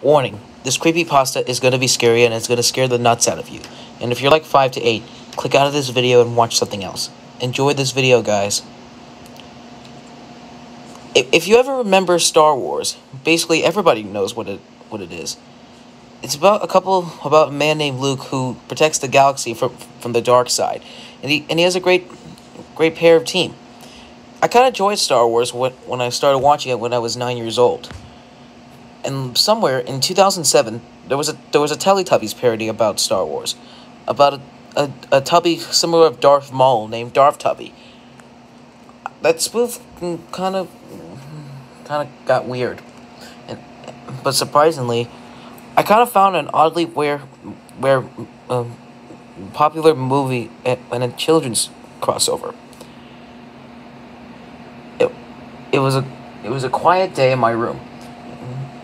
Warning, this creepypasta is going to be scary and it's going to scare the nuts out of you. And if you're like 5 to 8, click out of this video and watch something else. Enjoy this video, guys. If you ever remember Star Wars, basically everybody knows what it is. It's about a man named Luke who protects the galaxy from the dark side. And he has a great pair of team. I kind of enjoyed Star Wars when I started watching it when I was 9 years old. And somewhere in 2007, there was a Teletubbies parody about Star Wars, about a tubby similar of Darth Maul named Darth Tubby. That spoof kind of got weird, but surprisingly, I kind of found an oddly popular movie and a children's crossover. It was a quiet day in my room.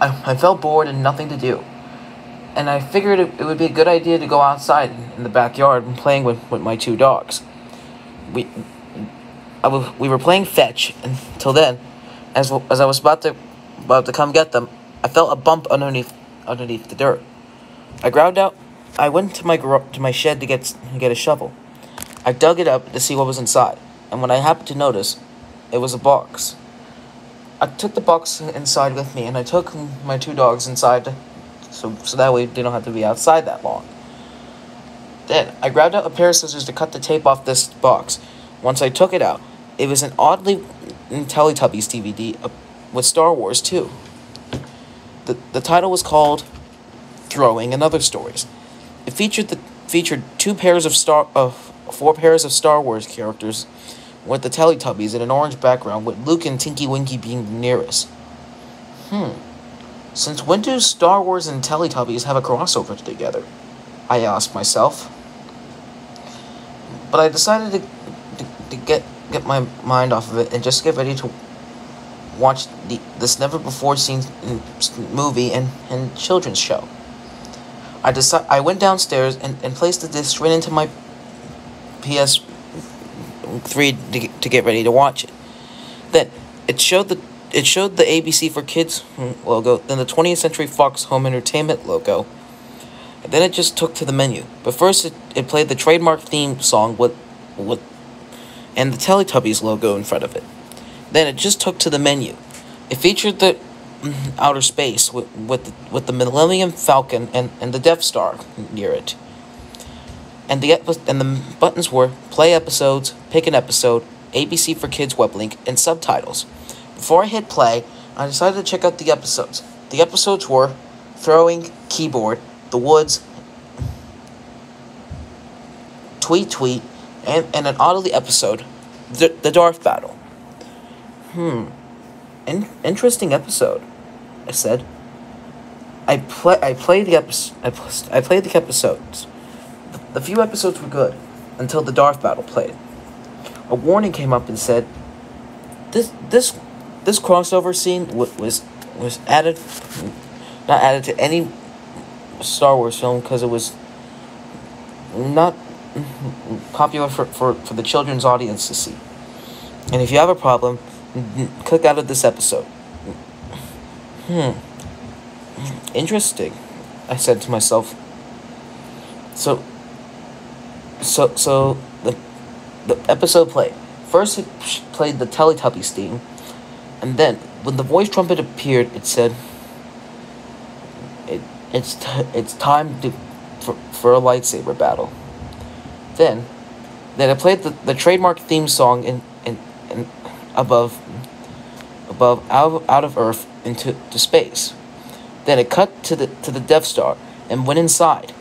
I felt bored and nothing to do. And I figured it would be a good idea to go outside in the backyard and playing with my 2 dogs. We were playing fetch until then, as I was about to come get them, I felt a bump underneath the dirt. I went to my shed to get a shovel. I dug it up to see what was inside, and when I happened to notice, it was a box. I took the box inside with me, and I took my 2 dogs inside, so that way they don't have to be outside that long. Then, I grabbed out a pair of scissors to cut the tape off this box. Once I took it out, it was an oddly Teletubbies DVD with Star Wars too. The title was called Throwing and Other Stories. It featured 4 pairs of Star Wars characters, with the Teletubbies in an orange background, with Luke and Tinky Winky being the nearest. Since when do Star Wars and Teletubbies have a crossover together? I asked myself. But I decided to get my mind off of it and just get ready to watch this never-before-seen movie and children's show. I went downstairs and placed the disc right into my PS3 to get ready to watch it. Then it showed the ABC for Kids logo, then the 20th Century Fox Home Entertainment logo, and then it just took to the menu. But first it played the trademark theme song and the Teletubbies logo in front of it. Then it just took to the menu. It featured the outer space with the Millennium Falcon and the Death Star near it. And the buttons were Play Episodes, Pick an Episode, ABC for Kids web link, and subtitles. Before I hit play, I decided to check out the episodes. The episodes were Throwing, Keyboard, The Woods, Tweet, and an oddly episode, the Darth Battle. Interesting episode, I said. I played the episodes. The few episodes were good, until the Darth Battle played. A warning came up and said, this crossover scene was not added to any Star Wars film because it was not popular for the children's audience to see. And if you have a problem, click out of this episode. Interesting, I said to myself. So the episode played. First it played the Teletubbies theme, and then when the voice trumpet appeared, it said, "It's time for a lightsaber battle." Then it played the trademark theme song in above out of Earth into space. Then it cut to the Death Star and went inside,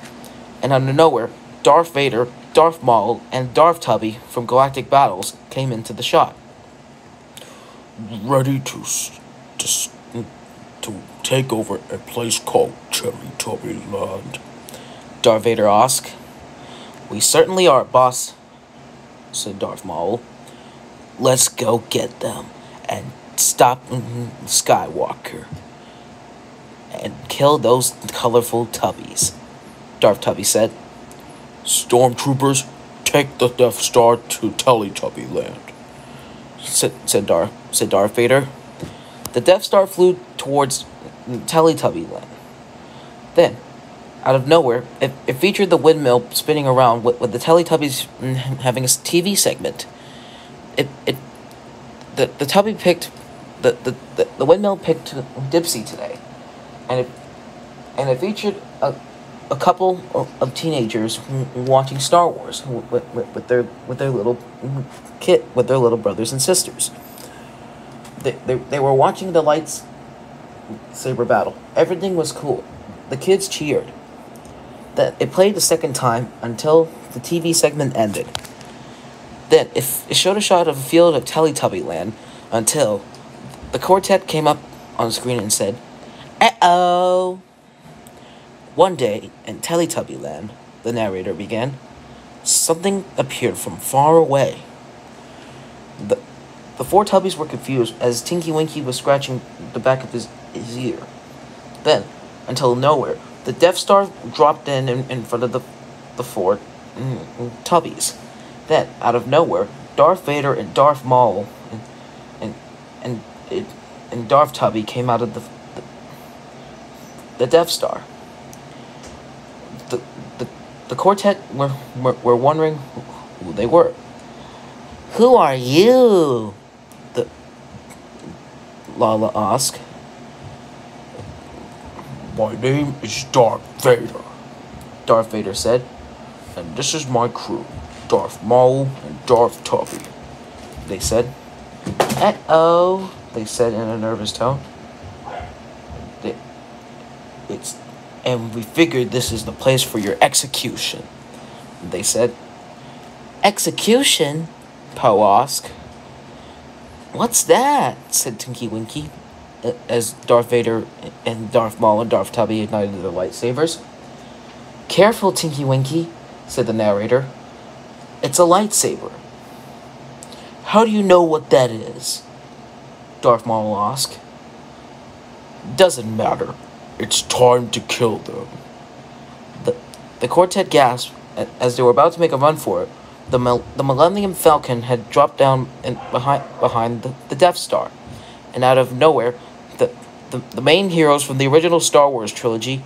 and out of nowhere, Darth Vader, Darth Maul, and Darth Tubby from Galactic Battles came into the shot. Ready to take over a place called Teletubbies Land? Darth Vader asked. "We certainly are, boss," said Darth Maul. "Let's go get them and stop Skywalker and kill those colorful tubbies," Darth Tubby said. "Stormtroopers, take the Death Star to Teletubby Land," said Darth Vader. The Death Star flew towards Teletubby Land. Then, out of nowhere, it featured the windmill spinning around with the Teletubbies having a TV segment. The Tubby picked the windmill picked Dipsy today, and it featured a couple of teenagers watching Star Wars with their little with their little brothers and sisters. They were watching the lightsaber battle. Everything was cool. The kids cheered. It played the second time until the TV segment ended. Then it showed a shot of a field of Teletubby Land until the quartet came up on the screen and said, "Uh-oh." One day in Teletubby Land, the narrator began, something appeared from far away. The four Tubbies were confused as Tinky Winky was scratching the back of his ear. Then, until nowhere, the Death Star dropped in front of the four Tubbies. Then, out of nowhere, Darth Vader and Darth Maul and Darth Tubby came out of the Death Star. The quartet were wondering who they were. "Who are you?" Lala asked. My name is Darth Vader, Darth Vader said. and this is my crew, Darth Maul and Darth Tubby, They said. "Uh-oh," they said in a nervous tone. And we figured this is the place for your execution," they said. "Execution?" Poe asked. "What's that?" said Tinky Winky, as Darth Vader and Darth Maul and Darth Tubby ignited their lightsabers. "Careful, Tinky Winky," said the narrator. "It's a lightsaber." "How do you know what that is?" Darth Maul asked. Doesn't matter. It's time to kill them. The quartet gasped as they were about to make a run for it. The Millennium Falcon had dropped down behind the Death Star, and out of nowhere, the main heroes from the original Star Wars trilogy,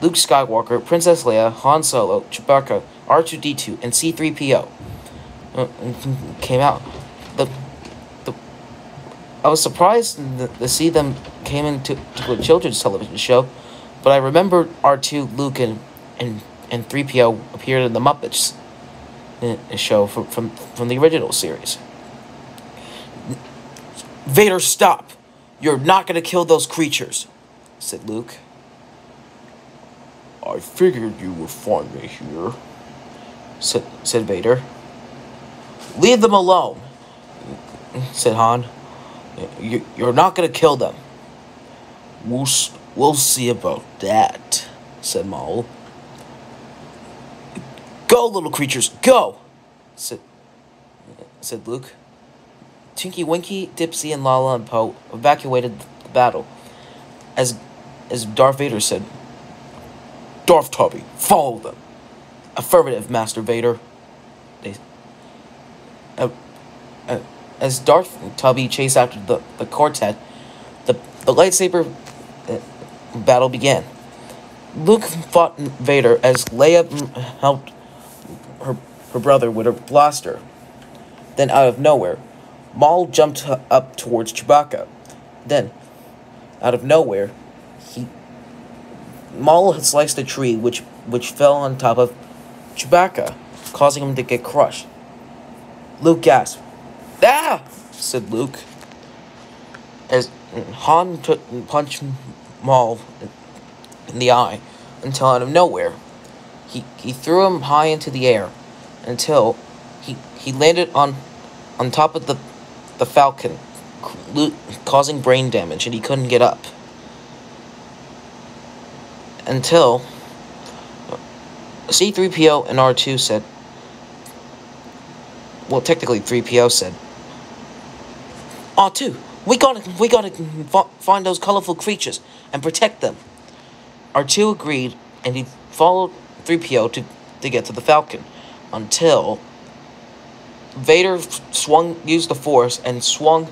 Luke Skywalker, Princess Leia, Han Solo, Chewbacca, R2-D2, and C-3PO, came out. I was surprised to see them came into a children's television show, but I remembered R2, Luke, and 3PO appeared in the Muppets show from the original series. Vader, stop! You're not gonna kill those creatures, said Luke. I figured you would find me here, said Vader. Leave them alone, said Han. You're not gonna kill them. We'll see about that, said Maul. Go, little creatures, go, said Luke. Tinky Winky, Dipsy, and Lala and Poe evacuated the battle. As Darth Vader said, Darth Tubby, follow them. "Affirmative, Master Vader." As Darth Tubby chased after the quartet, the lightsaber battle began. Luke fought Vader as Leia helped her brother with her blaster. Then, out of nowhere, Maul jumped up towards Chewbacca. Then, out of nowhere, Maul had sliced a tree which fell on top of Chewbacca, causing him to get crushed. Luke gasped. "Ah!" said Luke, as Han punched Maul in the eye, until out of nowhere, he threw him high into the air, until he landed on top of the Falcon, causing brain damage, and he couldn't get up. Until C-3PO and R2 said, well, technically 3PO said, "R2, we gotta find those colorful creatures and protect them." R2 agreed, and he followed 3PO to get to the Falcon, until Vader used the Force and swung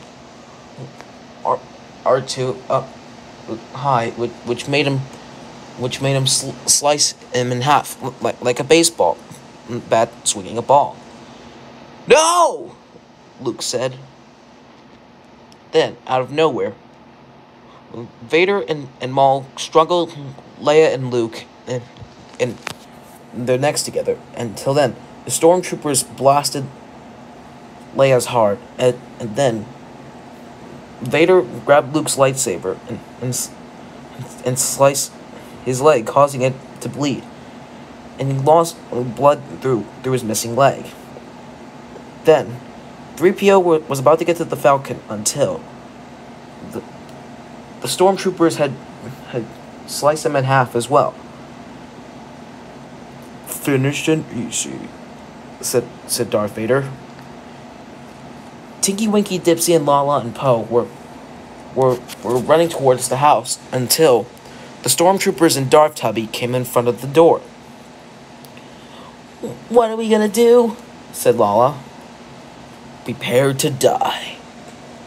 R2 up high, which made him which made him slice him in half, like a baseball bat swinging a ball. "No!" Luke said. Then, out of nowhere, Vader and Maul struggled Leia and Luke and their necks together. Until then, the stormtroopers blasted Leia's heart, and then Vader grabbed Luke's lightsaber and sliced his leg, causing it to bleed, and he lost blood through his missing leg. Then, 3PO was about to get to the Falcon until the stormtroopers had sliced him in half as well. "Finished and easy," said Darth Vader. Tinky Winky, Dipsy, and Lala and Poe were running towards the house until the stormtroopers and Darth Tubby came in front of the door. "What are we gonna do?" said Lala. "Prepare to die,"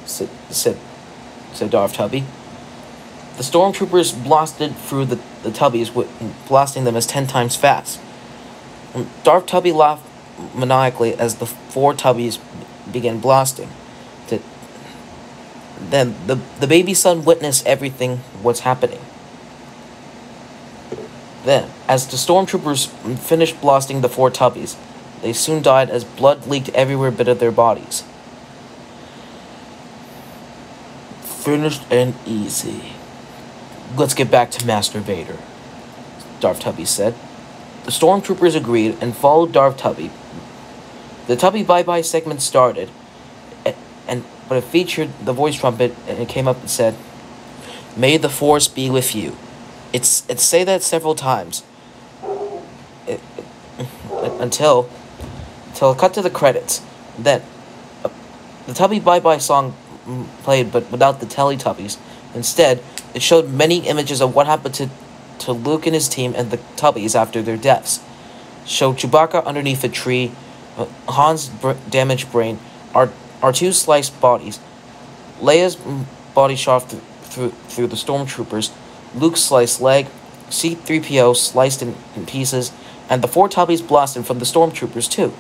said Darth Tubby. The stormtroopers blasted through the Tubbies, blasting them as 10 times fast. Darth Tubby laughed maniacally as the 4 Tubbies began blasting. Then the baby son witnessed everything what's happening. Then, as the stormtroopers finished blasting the 4 Tubbies, they soon died as blood leaked everywhere but of their bodies. "Finished and easy." "Let's get back to Master Vader," Darth Tubby said. The stormtroopers agreed and followed Darth Tubby. The Tubby Bye-Bye segment started, but it featured the voice trumpet, and it came up and said, "May the Force be with you." It's say that several times. Until it cut to the credits. Then, the Tubby Bye-Bye song played, but without the Teletubbies. Instead, it showed many images of what happened to Luke and his team and the Tubbies after their deaths. Showed Chewbacca underneath a tree, Han's damaged brain, R2's sliced bodies, Leia's body shot through the stormtroopers, Luke's sliced leg, C-3PO sliced in pieces, and the 4 Tubbies blasted from the stormtroopers too.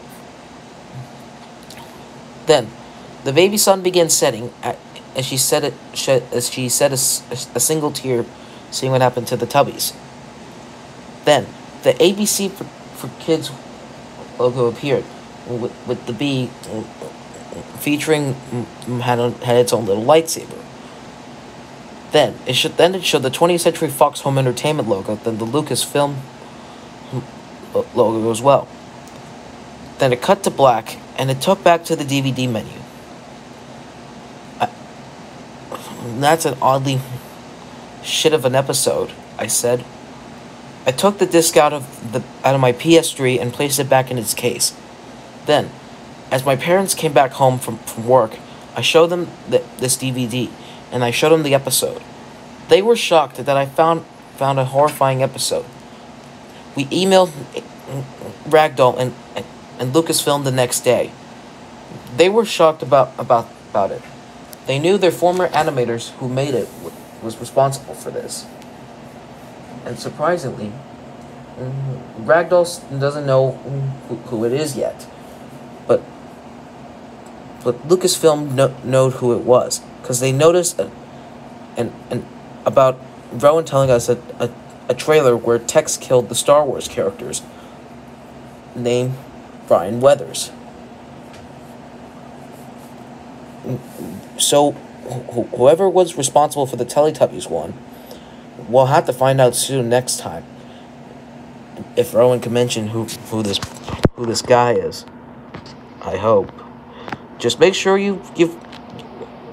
Then, the baby sun began setting as she shed a single tear, seeing what happened to the Tubbies. Then, the ABC for Kids logo appeared, with the B featuring had its own little lightsaber. Then it showed the 20th Century Fox Home Entertainment logo, then the Lucasfilm logo as well. Then it cut to black, and it took back to the DVD menu. That's an oddly shit of an episode, I said. I took the disc out of my PS3 and placed it back in its case. Then, as my parents came back home from work, I showed them this DVD, and I showed them the episode. They were shocked that I found a horrifying episode. We emailed Ragdoll and Lucasfilm the next day. They were shocked about it. They knew their former animators who made it was responsible for this. And surprisingly, Ragdoll doesn't know who it is yet. But Lucasfilm know who it was, because they noticed about Rowan telling us a trailer where Tex killed the Star Wars characters named Brian Weathers. So whoever was responsible for the Teletubbies one, we'll have to find out soon next time. If Rowan can mention who this guy is, I hope. Just make sure you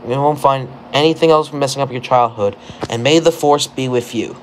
won't find anything else messing up your childhood, and may the Force be with you.